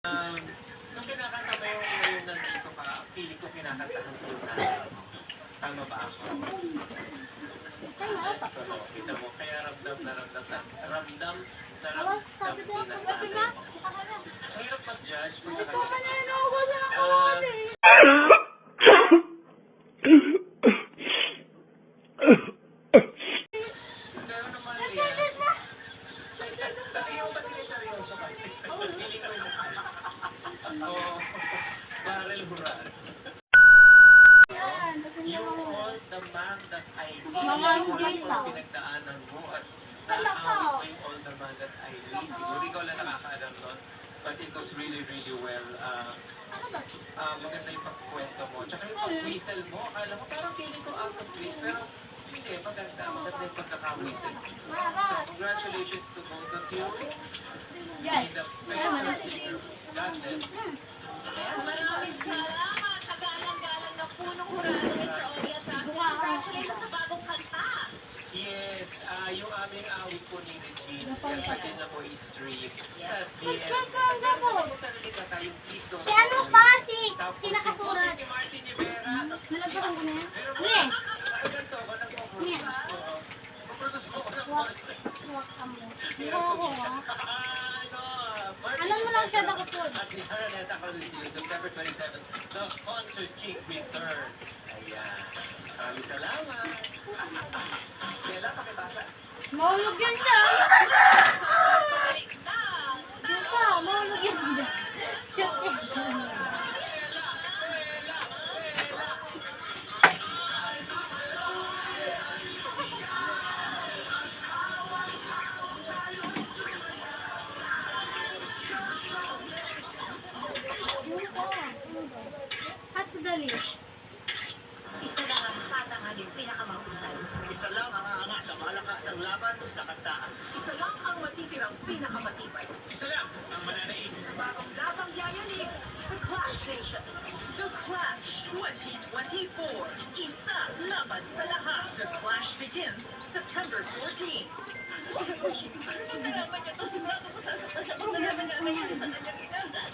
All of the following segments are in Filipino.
Nung kinakanta mo yung ngayon nandito ka, pili ko kinakanta ng tuna. Tama ba ako? Yes, pero kita mo, kaya ramdam na ramdam din natin. Mahirap mag-judge kung sa kanya. Pero naman sa iyo kasi seryoso ka. Pili ko yung barrel hural. You all the man that I need. Walang pinagdaanan mo at naawit mo yung all the man that I need. Siguro ikaw lang nakakaalam nun. But it was really, really well. Maganda yung pagkwento mo. Tsaka yung pag-whistle mo. Akala mo parang feeling ko out of place. Pero hindi, maganda. Maganda yung pagkaka-whistle. So congratulations to both of you. Yes. The better singer. God bless. Maraming salamat. Kagalang-galang na punong hurado, Mr. Odia Francis. Congratulations sa bagong kanta. Yes, yung aming awit po ni Regine, yung pati na po is-stream. Sa DM. Sarili ka tayo, please don't. Si ano pa? Si nakasurat. Si Martin Rivera. Nalagpakan ko na yan? Hindi. Ganito, walang po. Yan. Produce mo ko ng Huwag ka mo. Huwag ako Alam mo lang siya nakapod. At ni Araneta Coluccio, September 27, the concert kick returns. Ayan. Maraming salamat. Kailan pakipasa? Mahulog yan dyan. Diyan ka, mahulog yan dyan. Shoot it. Dali. Isa lang ang tatangaling pinakamahusay. Isa lang ang aangat sa malakas ang laban sa kantaan. Isa lang ang matitirang pinakamatibay. Isa lang ang mananaig. Bagong labang yayanig. The Clash Station. The Clash 2024. Isa laban sa lahat. The Clash begins September 14. Pag nalaman niya to, sigurado ko sasaktan siya. Pag nalaman niya nangyayari sa kanyang inazan.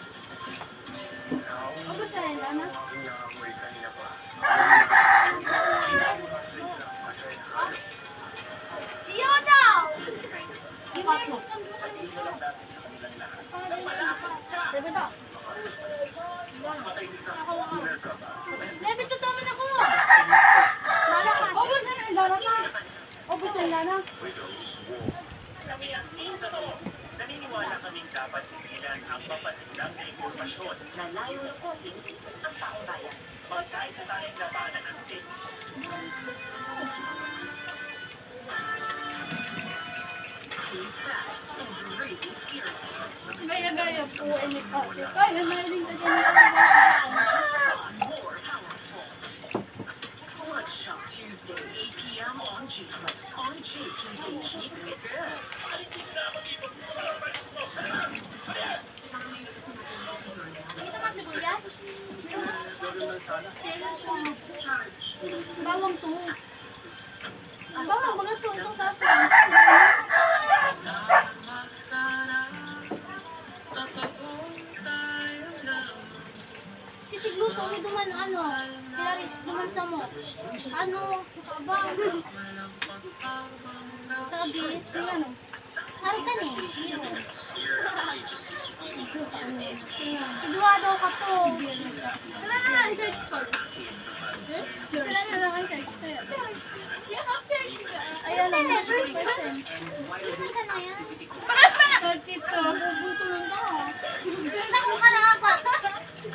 Abot ka rin, Lana? Iyo daw! Ipasok. Dapat daw. Dapat ito naman ako! Lana ka! Obos na yung Lana ka! Obos na yung Lana! Kami ang team na to. Naniniwala kaming dapat tigilan ang mapatislang na impormasyon. Na layo ng konting ang taong bayan. Magkaisa tayong labanan ng tips. He's fast and really fearless. Gaya-gaya po ay may pati. Kaya narin ka dyan. More powerful. Blood Shop Tuesday, 8 p.m. on G-Flex. On Tuesday, keep it good. Dito ka sibuyas? Bawang to. Bawang bagat to. Itong sasa. Si Tigluto, may duman ano? Clarice, duman sa mo. Ano? Abang. Sabi, yung ano? Haritan eh. Hero. Idua daw ka to. Wala na lang church ko. Wala na lang ang church. Ayan lang. Saan na yan? Paras pa na! Church ito. Bubutulun ka. Naku ka na ba?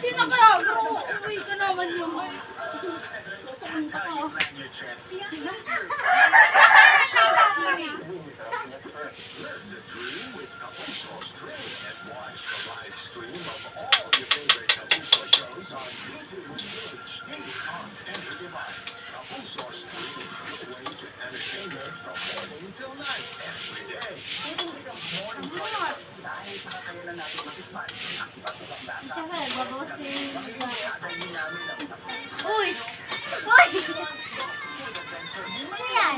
Sino ka? Bro, uwi ka naman yung may. Butulun ka. Learn the dream with Kapuso Stream and watch the live stream of all your favorite Kapuso shows on YouTube, Twitch, on any device. Kapuso Stream, the way to entertainment from morning till night, every day. Morning dahil sa kakayanan natin matisman ang iba't ibang bata. Uy! Uy! Ano yan?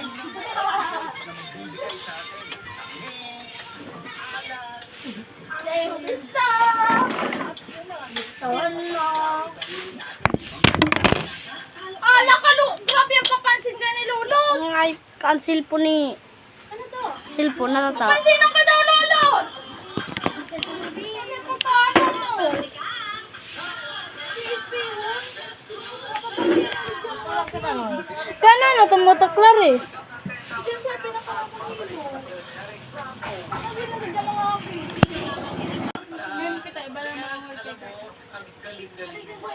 Gusto! Kaan cellphone ni... Ano to? Cellphone na to. Sino ka daw, Lolo? Ano ko paano mo? Kana na tumutok Clarice. Ngayon kita, iba lang mga Alam mo, ang galing-galing mo,